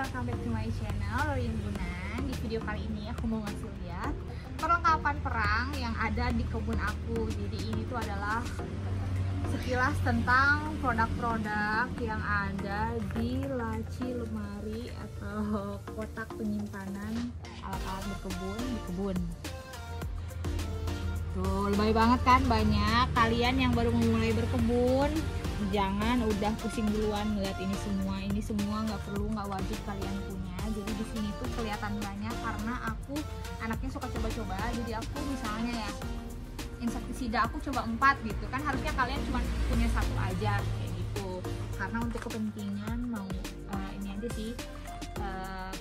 welcome back to my channel Lorian Bunan. Di video kali ini aku mau ngasih lihat perlengkapan perang yang ada di kebun aku. Jadi ini tuh adalah sekilas tentang produk-produk yang ada di laci lemari atau kotak penyimpanan alat-alat berkebun di kebun. Tuh, lebay banget kan, banyak. Kalian yang baru memulai berkebun, jangan udah pusing duluan ngeliat ini semua. Ini semua nggak perlu, nggak wajib kalian punya. Jadi di sini tuh kelihatan banyak karena aku anaknya suka coba-coba. Jadi aku misalnya ya, insektisida aku coba 4 gitu kan, harusnya kalian cuma punya 1 aja kayak gitu. Karena untuk kepentingan mau ini aja sih,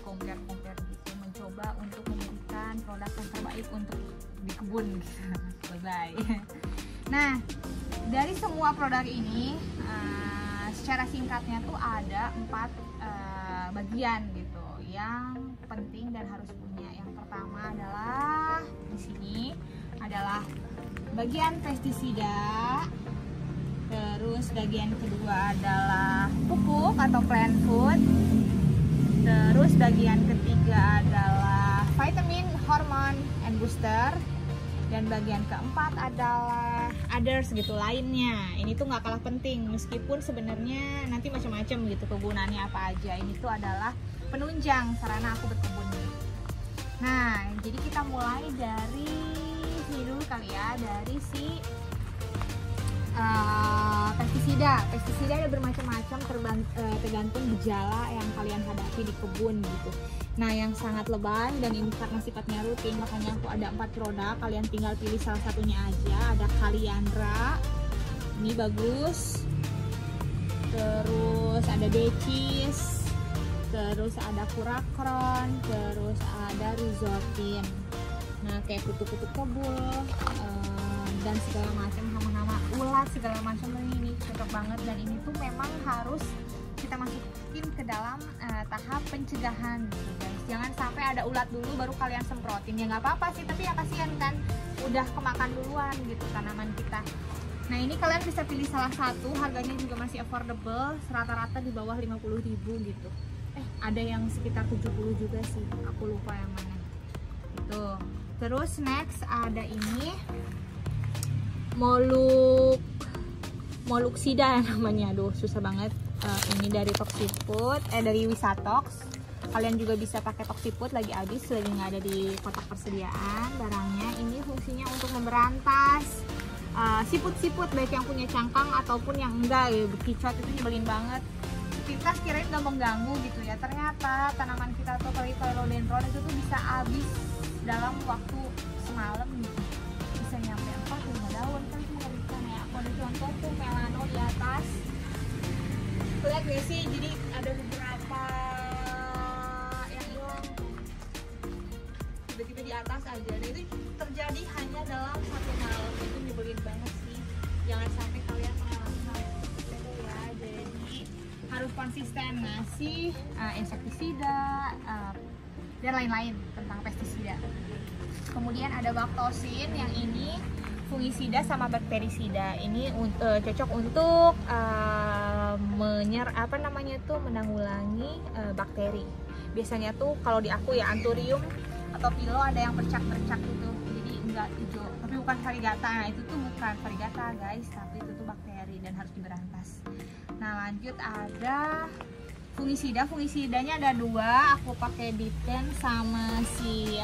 compare gitu, mencoba untuk memberikan produk yang terbaik untuk di kebun gitu. Bye. Nah, dari semua produk ini secara singkatnya tuh ada 4 bagian gitu yang penting dan harus punya. Yang pertama adalah di sini adalah bagian pestisida, terus bagian kedua adalah pupuk atau plant food, terus bagian ketiga adalah vitamin, hormon, and booster, dan bagian keempat adalah others gitu, lainnya. Ini tuh nggak kalah penting meskipun sebenarnya nanti macam-macam gitu kegunaannya apa aja. Ini tuh adalah penunjang sarana aku berkebun. Nah, jadi kita mulai dari sini dulu kali ya, dari si pestisida. Pestisida ada bermacam-macam tergantung gejala yang kalian hadapi di kebun gitu. Nah, yang sangat lebay dan ini karena sifatnya rutin, makanya aku ada 4 produk. Kalian tinggal pilih salah satunya aja. Ada Kaliandra, ini bagus. Terus ada Decis, terus ada Purakron, terus ada Rizotin. Nah, kayak kutu-kutu kebul dan segala macam, hama-hama ulat segala macam, ini cocok banget. Dan ini tuh memang harus kita masukin ke dalam tahap pencegahan gitu guys. Jangan sampai ada ulat dulu baru kalian semprotin. Ya nggak apa-apa sih, tapi ya kasihan kan, udah kemakan duluan gitu tanaman kita. Nah, ini kalian bisa pilih salah satu, harganya juga masih affordable, rata-rata di bawah 50.000 gitu. Ada yang sekitar 70 juga sih, aku lupa yang mana gitu. Terus next ada ini Moluksida namanya. Aduh, susah banget. Ini dari Toxifood, dari Wisatox. Kalian juga bisa pakai Toxifood, lagi habis, lagi nggak ada di kotak persediaan barangnya. Ini fungsinya untuk memberantas siput-siput, baik yang punya cangkang ataupun yang enggak ya. Bekicot itu nyebelin banget. Kita kirain gak mengganggu gitu ya, ternyata tanaman kita atau philodendron itu tuh bisa habis dalam waktu semalam gitu. Bisa nyampe 4-5 daun kan, mengerikan ya. Aku ada contoh tuh melano di atas. Lihat gak sih, jadi ada beberapa yang hilang tiba-tiba di atas aja. Dan itu terjadi hanya dalam 1 malam. Itu nyebelin banget sih. Jangan sampai kalian mengalami hal itu ya. Jadi harus konsisten ngasih insektisida dan lain-lain tentang pestisida. Kemudian ada Baktosin, yang ini fungisida sama bakterisida. Ini cocok untuk menanggulangi bakteri. Biasanya tuh kalau di aku ya Anthurium atau Philo ada yang bercak-bercak gitu. Jadi enggak hijau, tapi bukan varigata. Nah, itu tuh bukan varigata guys, tapi itu tuh bakteri dan harus diberantas. Nah, lanjut ada fungisida. Fungisidanya ada 2. Aku pakai Dipten sama si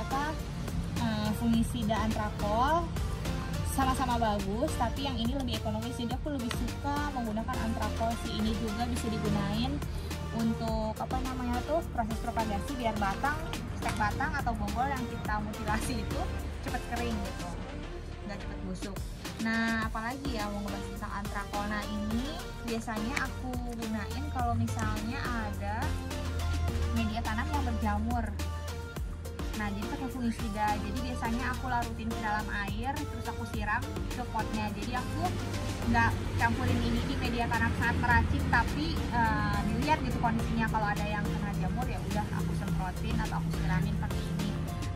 fungisida Antrakol. Sama-sama bagus, tapi yang ini lebih ekonomis, jadi aku lebih suka menggunakan Antrakol sih. Ini juga bisa digunain untuk proses propagasi biar stek batang atau bonggol yang kita mutilasi itu cepat kering gitu, nggak cepat busuk. Nah, apalagi ya mau ngebahas tentang Antrakol. Nah, ini biasanya aku gunain kalau misalnya ada media tanam yang berjamur. Nah, jadi pakai fungisida. Jadi biasanya aku larutin ke dalam air, terus aku siram ke potnya. Jadi aku nggak campurin ini di media tanam saat meracik, tapi dilihat gitu kondisinya. Kalau ada yang kena jamur ya udah aku semprotin atau aku siramin pakai ini.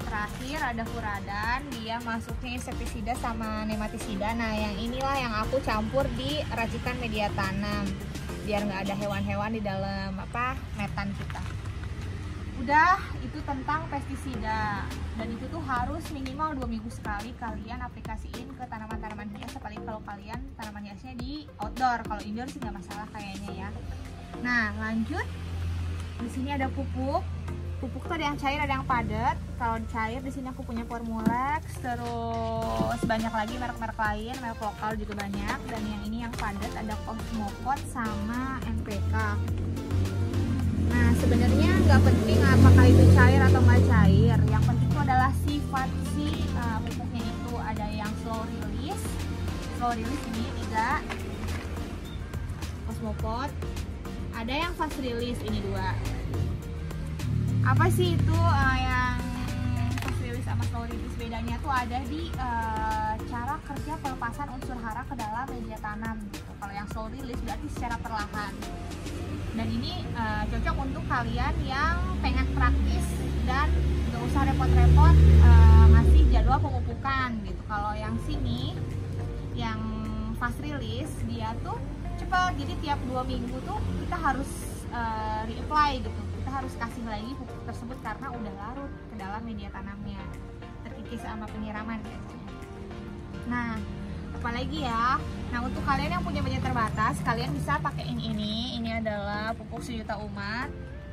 Terakhir ada Furadan, dia masuknya insektisida sama nematisida. Nah, yang inilah yang aku campur di racikan media tanam biar nggak ada hewan-hewan di dalam metan kita. udah itu tentang pestisida, dan itu tuh harus minimal 2 minggu sekali kalian aplikasiin ke tanaman-tanaman hias, apalagi kalau kalian tanaman hiasnya di outdoor. Kalau indoor sih nggak masalah kayaknya ya. Nah lanjut, di sini ada pupuk. Pupuk tuh ada yang cair, ada yang padat. Kalau cair di sini aku punya Formulex, terus banyak lagi merek-merek lain, merek lokal juga banyak. Dan yang ini yang padat ada Cosmopod sama NPK. Nah sebenarnya nggak penting apakah itu cair atau nggak cair. Yang penting itu adalah sifat si pupuknya itu. Ada yang slow release ini 3 Cosmopod. Ada yang fast release ini 2. Apa sih itu yang fast release sama slow release? Bedanya tuh ada di cara kerja pelepasan unsur hara ke dalam media tanam gitu. Kalau yang slow release berarti secara perlahan. Dan ini cocok untuk kalian yang pengen praktis dan gak usah repot-repot ngasih jadwal pemupukan gitu. Kalau yang sini, yang fast release, dia tuh cepat. Jadi tiap 2 minggu tuh kita harus reapply gitu. Kita harus kasih lagi pupuk tersebut karena udah larut ke dalam media tanamnya, terkikis sama penyiraman biasanya. Nah apalagi ya, nah untuk kalian yang punya budget terbatas, kalian bisa pakai ini adalah pupuk sejuta umat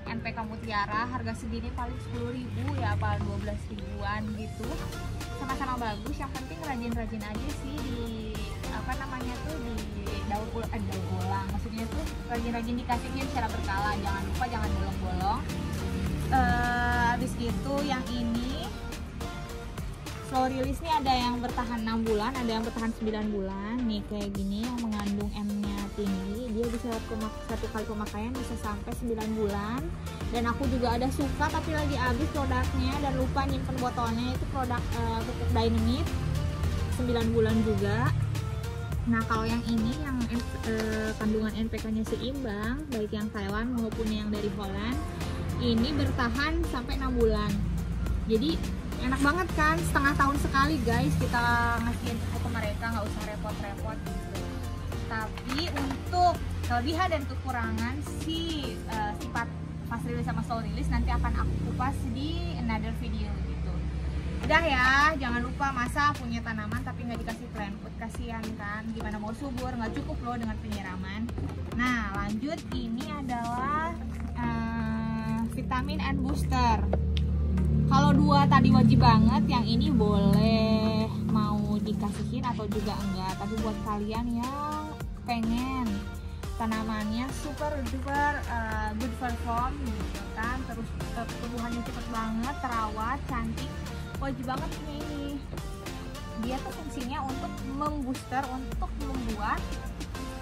NPK Mutiara. Harga segini paling 10.000 ya, apa 12 ribuan gitu, sama-sama bagus. Yang penting rajin-rajin aja sih di apa namanya tuh, di daur ulang, maksudnya tuh rajin-rajin dikasihnya secara berkala, jangan lupa jangan bolong-bolong. Habis gitu yang ini slow release nih, ada yang bertahan 6 bulan, ada yang bertahan 9 bulan. Nih kayak gini yang mengandung M-nya tinggi, dia bisa satu kali pemakaian bisa sampai 9 bulan. Dan aku juga ada suka tapi lagi habis produknya dan lupa nyimpen botolnya, itu produk pupuk Dynamite 9 bulan juga. Nah kalau yang ini yang kandungan NPK-nya seimbang, baik yang Thailand maupun yang dari Holland, ini bertahan sampai 6 bulan. Jadi enak banget kan, setengah tahun sekali guys kita ngasihin pupuk ke mereka, nggak usah repot-repot gitu. Tapi untuk kelebihan dan kekurangan si sifat fast release sama slow release nanti akan aku kupas di another video gitu. Udah ya, jangan lupa, masa punya tanaman tapi nggak dikasih plant food, kasihan kan, gimana mau subur, nggak cukup loh dengan penyiraman. Nah lanjut, ini adalah vitamin and booster. Kalau 2 tadi wajib banget, yang ini boleh mau dikasihin atau juga enggak. Tapi buat kalian yang pengen tanamannya super duper good perform gitu kan, terus pertumbuhannya cepet banget, terawat, cantik, wajib banget ini. Dia tuh fungsinya untuk membooster, untuk membuat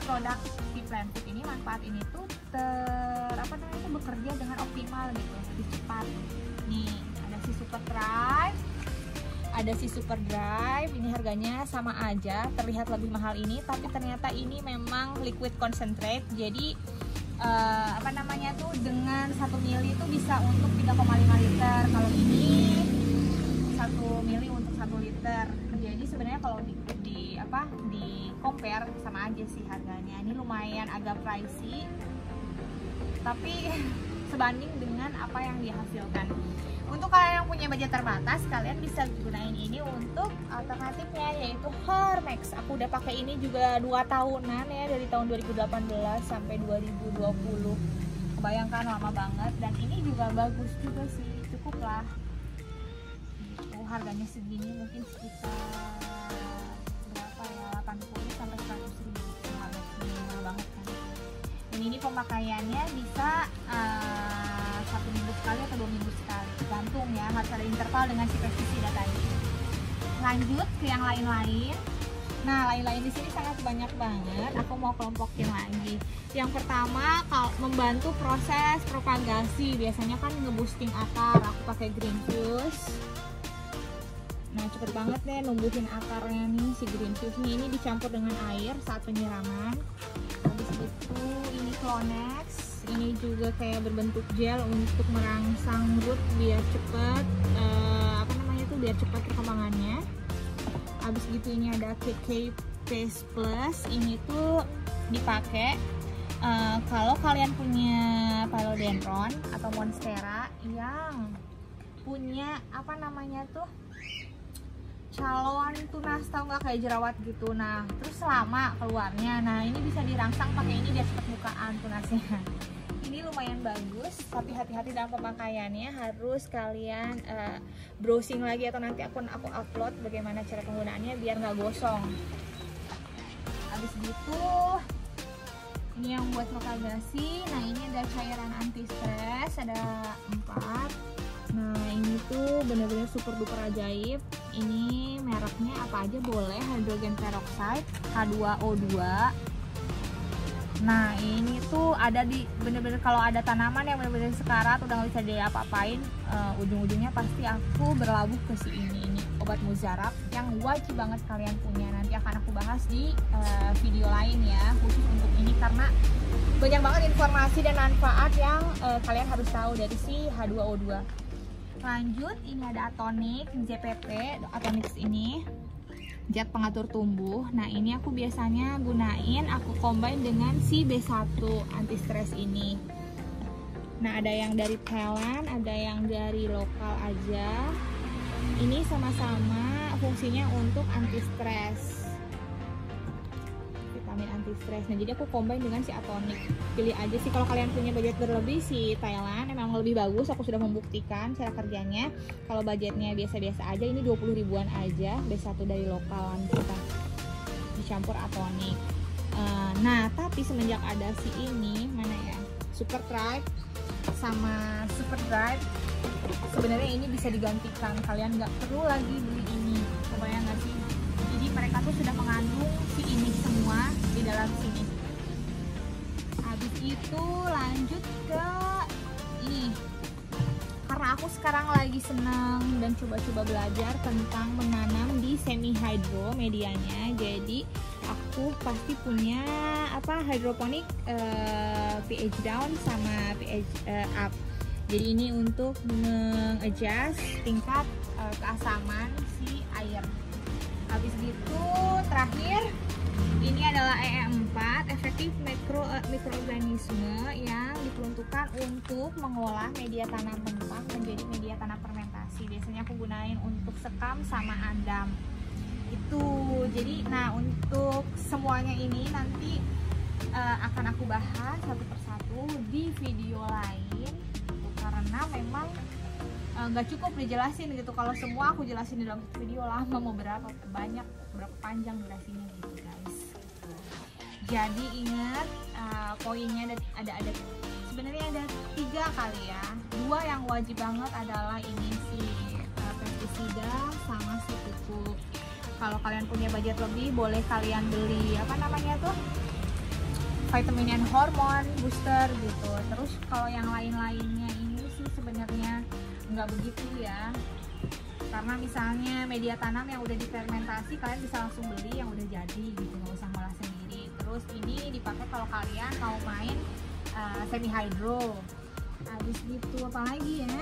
produk si plant food ini, manfaat ini tuh bekerja dengan optimal gitu, lebih cepat. Nih si Super Drive, ada si Super Drive, ini harganya sama aja, terlihat lebih mahal ini, tapi ternyata ini memang liquid concentrate. Jadi apa namanya tuh, dengan 1 mili itu bisa untuk 3,5 liter. Kalau ini 1 mili untuk 1 liter. Jadi sebenarnya kalau di compare sama aja sih harganya. Ini lumayan agak pricey, tapi sebanding dengan apa yang dihasilkan. Untuk kalian yang punya budget terbatas, kalian bisa gunain ini untuk alternatifnya, yaitu Hormex. Aku udah pakai ini juga 2 tahunan ya, dari tahun 2018 sampai 2020. Kebayangkan lama banget, dan ini juga bagus juga sih, cukup lah. Gitu, harganya segini mungkin sekitar berapa ya, 80 sampai 100 ribu. Mahal banget kan. Dan ini pemakaiannya bisa 1 minggu sekali atau 2 minggu sekali, tergantung ya, harus ada interval dengan si pestisida tadi. Lanjut ke yang lain-lain. Nah lain-lain di sini sangat banyak banget, aku mau kelompokin lagi. Yang pertama, kalau membantu proses propagasi, biasanya kan nge-boosting akar, aku pakai Greenfuse. Nah cepet banget deh numbuhin akarnya nih, si Greenfuse ini dicampur dengan air saat penyiraman. Habis itu ini Clonex. Ini juga kayak berbentuk gel untuk merangsang root biar cepat biar cepat perkembangannya. Habis gitu ini ada KK Paste Plus, ini tuh dipakai Kalau kalian punya philodendron atau monstera yang punya apa namanya tuh calon tunas, tau nggak, kayak jerawat gitu, nah terus lama keluarnya, nah ini bisa dirangsang pakai ini biar cepat bukaan tunasnya. Ini lumayan bagus, tapi hati-hati dalam pemakaiannya, harus kalian browsing lagi atau nanti aku upload bagaimana cara penggunaannya biar nggak gosong. Habis gitu ini yang buat propagasi. Nah ini ada cairan anti stres, ada 4. Nah ini tuh bener-bener super duper ajaib. Ini mereknya apa aja boleh, hydrogen peroxide H2O2. Nah ini tuh ada di bener-bener kalau ada tanaman yang bener-bener sekarat udah nggak bisa diapa-apain, ujung-ujungnya pasti aku berlabuh ke si ini obat mujarab yang wajib banget kalian punya. Nanti akan aku bahas di video lain ya, khusus untuk ini karena banyak banget informasi dan manfaat yang kalian harus tahu dari si H2O2. Lanjut, ini ada Atonix JPP. Atonix ini zat pengatur tumbuh. Nah ini aku biasanya gunain, aku combine dengan si B1 anti stres ini. Nah ada yang dari Thailand, ada yang dari lokal aja. Ini sama-sama fungsinya untuk anti stres, vitamin anti stres. Nah jadi aku combine dengan si Atonix. Pilih aja sih, kalau kalian punya budget berlebih, si Thailand emang lebih bagus, aku sudah membuktikan cara kerjanya. Kalau budgetnya biasa-biasa aja, ini 20 ribuan aja, B1 dari lokalan kita dicampur Atonix. Nah tapi semenjak ada si ini, mana ya, Super Thrive sama Super Drive, sebenarnya ini bisa digantikan, kalian nggak perlu lagi beli ini, kebayang nggak sih? Jadi mereka tuh sudah mengandung si ini semua di dalam sini. Habis itu lanjut ke ini, karena aku sekarang lagi seneng dan coba-coba belajar tentang menanam di semi hydro medianya, jadi aku pasti punya apa, hydroponic pH down sama pH up. Jadi ini untuk mengadjust tingkat keasaman si air. Habis gitu terakhir ini adalah EE4, efektif mikroorganisme yang diperuntukkan untuk mengolah media tanam mentah menjadi media tanam fermentasi. Biasanya aku gunain untuk sekam sama andam. Itu jadi, nah untuk semuanya ini nanti akan aku bahas satu persatu di video lain, karena memang nggak cukup dijelasin gitu. Kalau semua aku jelasin di dalam video lama, mau berapa panjang durasinya gitu guys. Jadi ingat poinnya ada sebenarnya ada 3 kali ya. 2 yang wajib banget adalah ini si pestisida sama si pupuk. Kalau kalian punya budget lebih, boleh kalian beli apa namanya tuh, vitamin and hormon booster gitu. Terus kalau yang lain-lainnya ini sih sebenarnya nggak begitu ya, karena misalnya media tanam yang udah difermentasi kalian bisa langsung beli yang udah jadi gitu, nggak usah ngolah sendiri. Terus ini dipakai kalau kalian mau main semi hydro. Habis gitu apa lagi ya,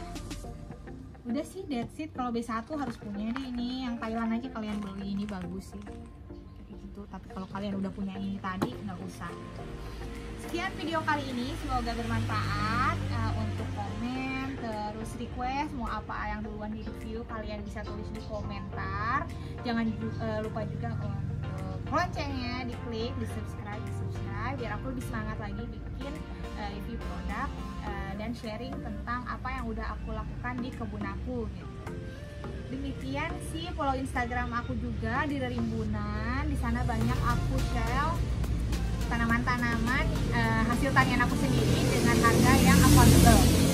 udah sih that's it. Kalau B1 harus punya deh ini, yang Thailand aja kalian beli, ini bagus sih gitu. Tapi kalau kalian udah punya ini tadi nggak usah. Sekian video kali ini, semoga bermanfaat. Untuk komen terus request mau apa yang duluan di review, kalian bisa tulis di komentar. Jangan lupa juga untuk loncengnya diklik, di subscribe biar aku lebih semangat lagi bikin review produk dan sharing tentang apa yang udah aku lakukan di kebun aku gitu. Demikian sih, follow Instagram aku juga di Rerimbunan. Di sana banyak aku share tanaman-tanaman hasil tanian aku sendiri dengan harga yang affordable.